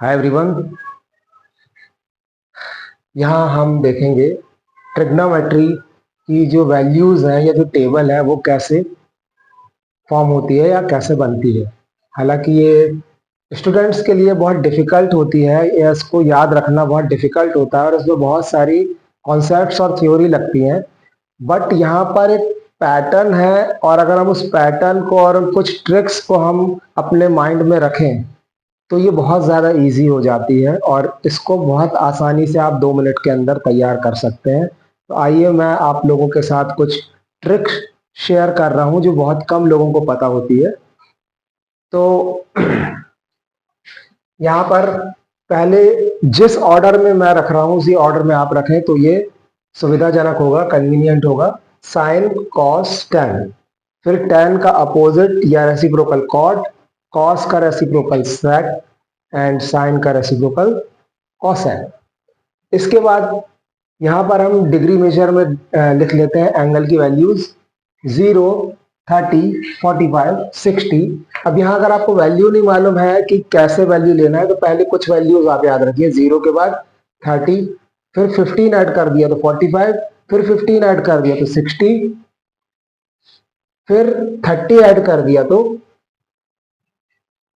Hi everyone. यहाँ हम देखेंगे ट्रिग्नोमेट्री की जो वैल्यूज हैं या जो टेबल है वो कैसे फॉर्म होती है या कैसे बनती है। हालांकि ये स्टूडेंट्स के लिए बहुत डिफिकल्ट होती है, या इसको याद रखना बहुत डिफिकल्ट होता है और इसमें बहुत सारी कॉन्सेप्ट्स और थ्योरी लगती हैं। बट यहाँ पर एक पैटर्न है, और अगर हम उस पैटर्न को और कुछ ट्रिक्स को हम अपने माइंड में रखें तो ये बहुत ज़्यादा इजी हो जाती है और इसको बहुत आसानी से आप 2 मिनट के अंदर तैयार कर सकते हैं। तो आइए मैं आप लोगों के साथ कुछ ट्रिक्स शेयर कर रहा हूँ जो बहुत कम लोगों को पता होती है। तो यहाँ पर पहले जिस ऑर्डर में मैं रख रहा हूँ उसी ऑर्डर में आप रखें तो ये सुविधाजनक होगा, कन्वीनियंट होगा। साइन कॉस टेन, फिर टेन का अपोजिट या रेसिप्रोकल कॉट, कॉस का रेसिप्रोकल सेक एंड साइन का रेसिप्रोकल कोसेक। इसके बाद यहाँ पर हम डिग्री मेजर में लिख लेते हैं एंगल की वैल्यूज 0, 30, 45, 60। अब यहाँ अगर आपको वैल्यू नहीं मालूम है कि कैसे वैल्यू लेना है तो पहले कुछ वैल्यूज आप याद रखिए। 0 के बाद 30, फिर 15 ऐड कर दिया तो 45, फिर 15 ऐड कर दिया तो 60, फिर 30 ऐड कर दिया तो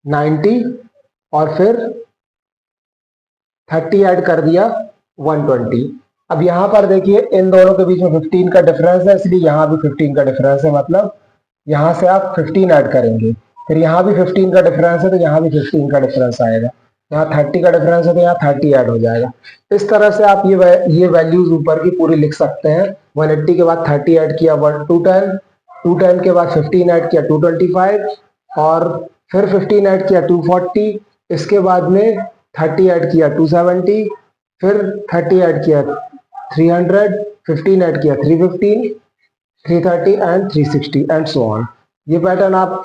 90, और फिर 30 ऐड कर दिया 120। अब यहां पर देखिए इन दोनों के बीच में 15 का डिफरेंस है, इसलिए यहां भी 15 का डिफरेंस है। मतलब यहां से आप 15 ऐड करेंगे, फिर यहां भी 15 का डिफरेंस है तो यहां भी 15 का डिफरेंस आएगा। यहाँ 30 का डिफरेंस है तो यहाँ 30 ऐड हो जाएगा। इस तरह से आप ये वैल्यूज ऊपर की पूरी लिख सकते हैं। 180 के बाद 30 ऐड किया 210, 210 के बाद 15 ऐड किया 225, और फिर 15 ऐड किया 240, इसके बाद में 30 ऐड किया 270, फिर 30 ऐड किया 300, 15 ऐड किया 315, 330 एंड 360 एंड सो ऑन। ये पैटर्न आप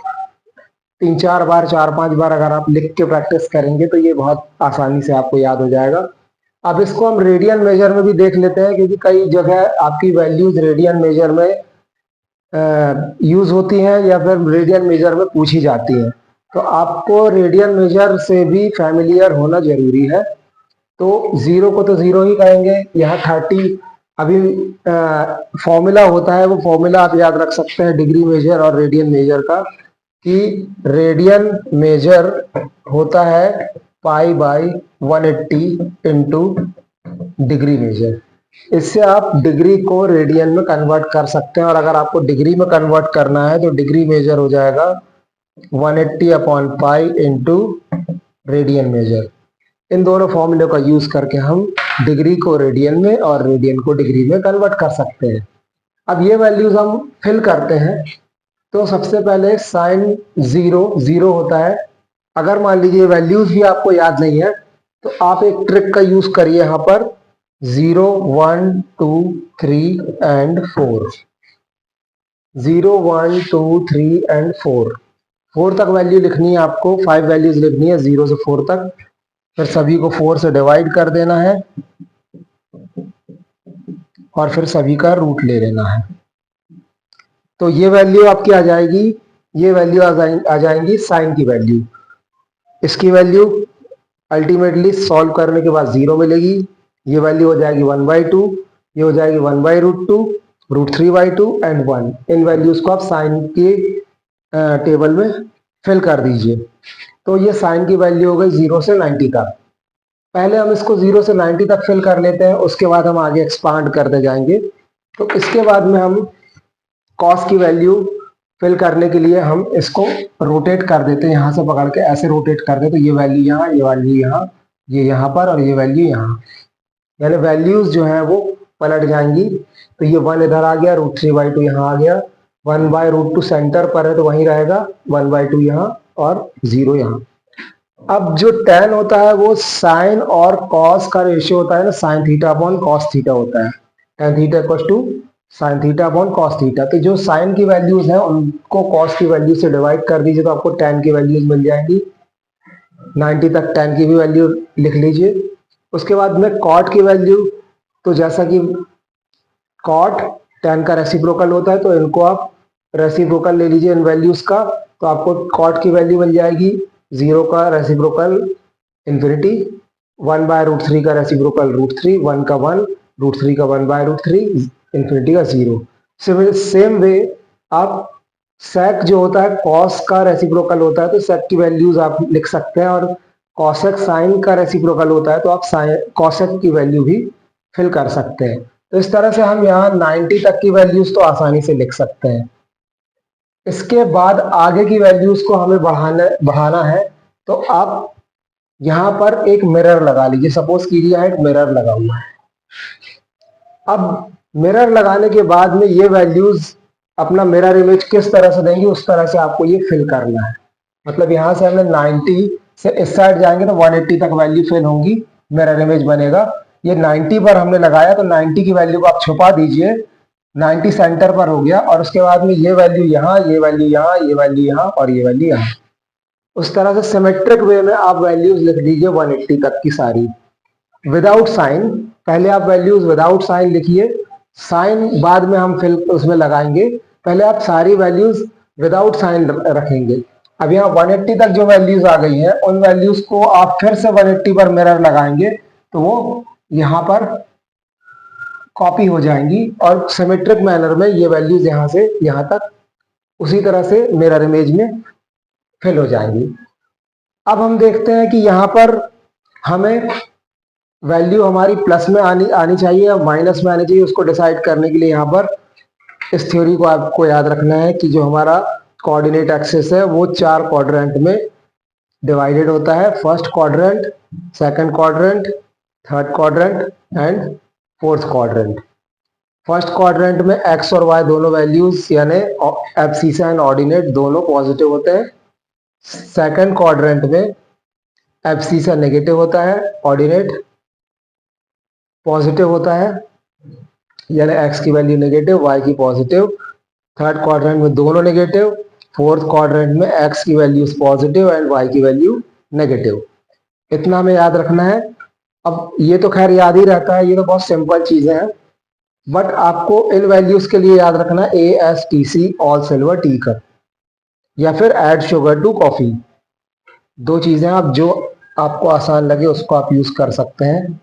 3-4 बार 4-5 बार अगर आप लिख के प्रैक्टिस करेंगे तो ये बहुत आसानी से आपको याद हो जाएगा। अब इसको हम रेडियन मेजर में भी देख लेते हैं, क्योंकि कई जगह आपकी वैल्यूज रेडियन मेजर में यूज होती हैं या फिर रेडियन मेजर में पूछी जाती हैं। तो आपको रेडियन मेजर से भी फैमिलियर होना जरूरी है। तो 0 को तो 0 ही कहेंगे। यहाँ 30 अभी फॉर्मूला होता है, वो फॉर्मूला आप याद रख सकते हैं डिग्री मेजर और रेडियन मेजर का, कि रेडियन मेजर होता है pi by 180 into degree measure. इससे आप डिग्री को रेडियन में कन्वर्ट कर सकते हैं, और अगर आपको डिग्री में कन्वर्ट करना है तो डिग्री मेजर हो जाएगा 180 upon pi into radian measure. इन दोनों फॉर्मूले का यूज करके हम डिग्री को रेडियन में और रेडियन को डिग्री में कन्वर्ट कर सकते हैं। अब ये वैल्यूज हम फिल करते हैं। तो सबसे पहले साइन 0 होता है। अगर मान लीजिए वैल्यूज भी आपको याद नहीं है तो आप एक ट्रिक का यूज करिए। यहाँ पर 0, 1, 2, 3 एंड 4, 0, 1, 2, 3 एंड 4 तक वैल्यू लिखनी है आपको। 5 वैल्यूज लिखनी है 0 से 4 तक, फिर सभी को 4 से डिवाइड कर देना है और फिर सभी का रूट ले लेना है। तो ये वैल्यू आपकी आ जाएगी, ये वैल्यू आ जाएंगी साइन की वैल्यू। इसकी वैल्यू अल्टीमेटली सॉल्व करने के बाद 0 मिलेगी। ये वैल्यू हो जाएगी 1/2, ये हो जाएगी 1/√2, √3/2 एंड 1। इन वैल्यूज को आप साइन के टेबल में फिल कर दीजिए। तो ये साइन की वैल्यू हो गई 0 से 90 तक। पहले हम इसको 0 से 90 तक फिल कर लेते हैं, उसके बाद हम आगे एक्सपांड करते जाएंगे। तो इसके बाद में हम कॉस की वैल्यू फिल करने के लिए हम इसको रोटेट कर देते हैं। यहाँ से पकड़ के ऐसे रोटेट कर देते, तो ये वैल्यू यहाँ, ये वैल्यू यहाँ, ये यहाँ पर, और ये वैल्यू यहाँ, यानी वैल्यूज जो है वो पलट जाएंगी। तो ये 1 इधर आ गया, √3/2 यहाँ आ गया, 1/√2 सेंटर पर है तो वहीं रहेगा, 1/2 यहाँ और 0 यहाँ। अब जो tan होता है वो साइन और कॉस का रेशियो होता है ना, sine theta upon cos theta होता है। tan theta equal to sine theta upon cos theta. तो जो साइन की वैल्यूज हैं उनको कॉस की वैल्यू से डिवाइड कर दीजिए तो आपको tan की वैल्यूज मिल जाएंगी। 90 तक tan की भी वैल्यू लिख लीजिए। उसके बाद में कॉट की वैल्यू, तो जैसा कि कॉट tan का रेसिप्रोकल होता है तो इनको आप रेसिप्रोकल ले लीजिए इन वैल्यूज का। तो आपको कॉट की वैल्यू मिल जाएगी 0 का रेसिप्रोकल इन्फिनिटी, 1/√3 का रेसिप्रोकल √3, 1 का 1, √3 का 1/√3, इन्फिनिटी का 0। सेम वे आप सेक जो होता है कॉस का रेसिप्रोकल होता है तो सेक की वैल्यूज आप लिख सकते हैं, और कॉसेक साइन का रेसिप्रोकल होता है तो आप कॉसेक की वैल्यू भी फिल कर सकते हैं। तो इस तरह से हम यहाँ 90 तक की वैल्यूज तो आसानी से लिख सकते हैं। इसके बाद आगे की वैल्यूज को हमें बढ़ाना है, तो आप यहां पर एक मिरर लगा लीजिए। सपोज कीजिए एक मिरर लगा हुआ है। अब मिरर लगाने के बाद में ये वैल्यूज अपना मिरर इमेज किस तरह से देंगी उस तरह से आपको ये फिल करना है। मतलब यहां से हमने 90 से इस साइड जाएंगे तो 180 तक वैल्यू फिल होंगी, मिरर इमेज बनेगा। ये 90 पर हमने लगाया तो 90 की वैल्यू को आप छुपा दीजिए, 90 सेंटर पर हो गया, और उसके बाद में ये वैल्यू यहाँ, ये वैल्यू यहाँ, ये वैल्यू यहाँ और ये वैल्यू यहाँ। उस तरह से सिमेट्रिक वे में आप वैल्यूज लिख दीजिए 180 तक की सारी विदाउट साइन। पहले आप वैल्यूज विदाउट साइन लिखिए, साइन बाद में हम फिल उसमें लगाएंगे। पहले आप सारी वैल्यूज विदाउट साइन रखेंगे। अब यहाँ 180 तक जो वैल्यूज आ गई हैं उन वैल्यूज को आप फिर से 180 पर मिरर लगाएंगे तो वो यहाँ पर कॉपी हो जाएंगी और सिमेट्रिक मैनर में ये वैल्यूज यहाँ से यहाँ तक उसी तरह से मिरर इमेज में फिल हो जाएंगी। अब हम देखते हैं कि यहाँ पर हमें वैल्यू हमारी प्लस में आनी चाहिए या माइनस में आनी चाहिए। उसको डिसाइड करने के लिए यहाँ पर इस थ्योरी को आपको याद रखना है कि जो हमारा कोऑर्डिनेट एक्सिस है वो 4 क्वाड्रेंट में डिवाइडेड होता है। First quadrant, second quadrant, third quadrant and fourth quadrant. First quadrant में एक्स और वाई दोनों वैल्यूज यानी एब्सिसा एंड ऑर्डिनेट दोनों पॉजिटिव होते हैं। सेकंड क्वाड्रेंट में एब्सिसा नेगेटिव होता है, ऑर्डिनेट पॉजिटिव होता है, यानी एक्स की वैल्यू नेगेटिव, वाई की पॉजिटिव। थर्ड क्वाड्रेंट में दोनों नेगेटिव। फोर्थ क्वाड्रेंट में एक्स की वैल्यू पॉजिटिव एंड वाई की वैल्यू नेगेटिव। इतना हमें याद रखना है। अब ये तो खैर याद ही रहता है, ये तो बहुत सिंपल चीजें हैं, बट आपको इन वैल्यूज के लिए याद रखना ASTC all silver tea cup या फिर ऐड शुगर टू कॉफी। दो चीजें आप जो आपको आसान लगे उसको आप यूज कर सकते हैं।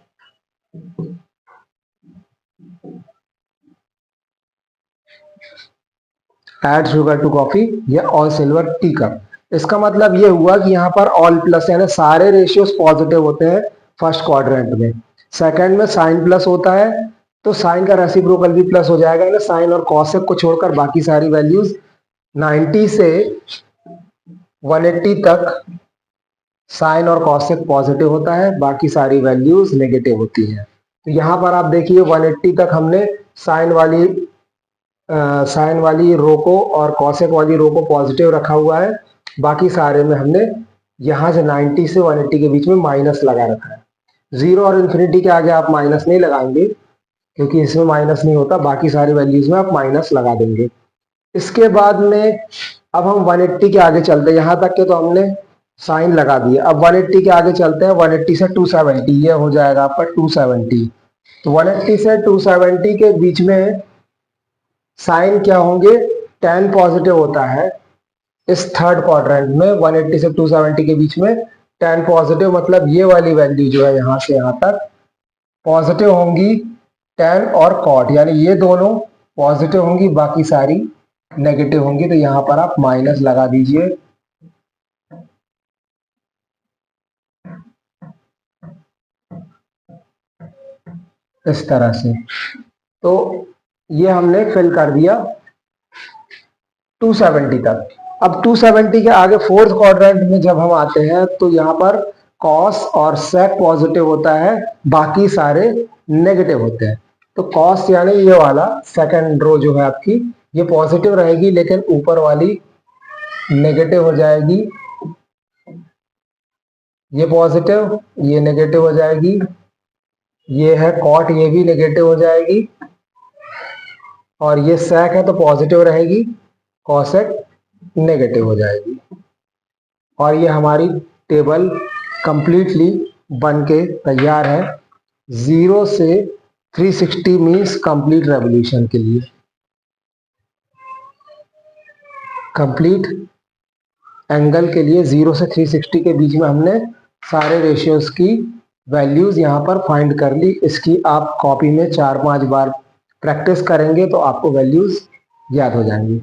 ऐड शुगर टू कॉफी या ऑल सिल्वर टी कप। इसका मतलब ये हुआ कि यहाँ पर ऑल प्लस यानी सारे रेशियोज पॉजिटिव होते हैं फर्स्ट क्वाड्रेंट में। सेकंड में साइन प्लस होता है तो साइन का रेसिप्रोकल भी प्लस हो जाएगा, यानी साइन और कॉसेक को छोड़कर बाकी सारी वैल्यूज 90 से 180 तक साइन और कॉसेक पॉजिटिव होता है, बाकी सारी वैल्यूज नेगेटिव होती हैं। तो यहाँ पर आप देखिए 180 तक हमने साइन वाली रो को और कॉसेक वाली रो को पॉजिटिव रखा हुआ है, बाकी सारे में हमने यहाँ से 90 से 180 के बीच में माइनस लगा रखा है। 0 और इन्फिनिटी के आगे आप माइनस नहीं लगाएंगे क्योंकि इसमें माइनस नहीं होता, बाकी सारी वैल्यूज में आप माइनस लगा देंगे। इसके बाद में अब हम 180 के आगे चलते हैं। यहाँ तक के तो हमने साइन लगा दिया। अब 180 के आगे चलते हैं। 180 से 270 ये हो जाएगा आपका 270। तो 180 से 270 के बीच में साइन क्या होंगे, tan पॉजिटिव होता है इस थर्ड क्वाड्रेंट में। 180 से 270 के बीच में tan पॉजिटिव, मतलब ये वाली वैल्यू जो है यहाँ से यहाँ तक पॉजिटिव होंगी। tan और cot यानी ये दोनों पॉजिटिव होंगी, बाकी सारी नेगेटिव होंगी। तो यहाँ पर आप माइनस लगा दीजिए। इस तरह से तो ये हमने फिल कर दिया 270 तक। अब 270 के आगे फोर्थ क्वाड्रेंट में जब हम आते हैं तो यहाँ पर कॉस और सेक पॉजिटिव होता है, बाकी सारे नेगेटिव होते हैं। तो कॉस यानी ये वाला सेकंड रो जो है आपकी ये पॉजिटिव रहेगी, लेकिन ऊपर वाली नेगेटिव हो जाएगी। ये पॉजिटिव, ये नेगेटिव हो जाएगी। ये है कॉट, ये भी नेगेटिव हो जाएगी। और ये सेक है तो पॉजिटिव रहेगी, कॉसेक नेगेटिव हो जाएगी। और ये हमारी टेबल कंप्लीटली बन के तैयार है। 0 से 360 मीन्स कंप्लीट रेवोल्यूशन के लिए। कंप्लीट एंगल के लिए 0 से 360 के बीच में हमने सारे रेशियोज की वैल्यूज यहाँ पर फाइंड कर ली। इसकी आप कॉपी में 4-5 बार प्रैक्टिस करेंगे तो आपको वैल्यूज याद हो जाएंगी।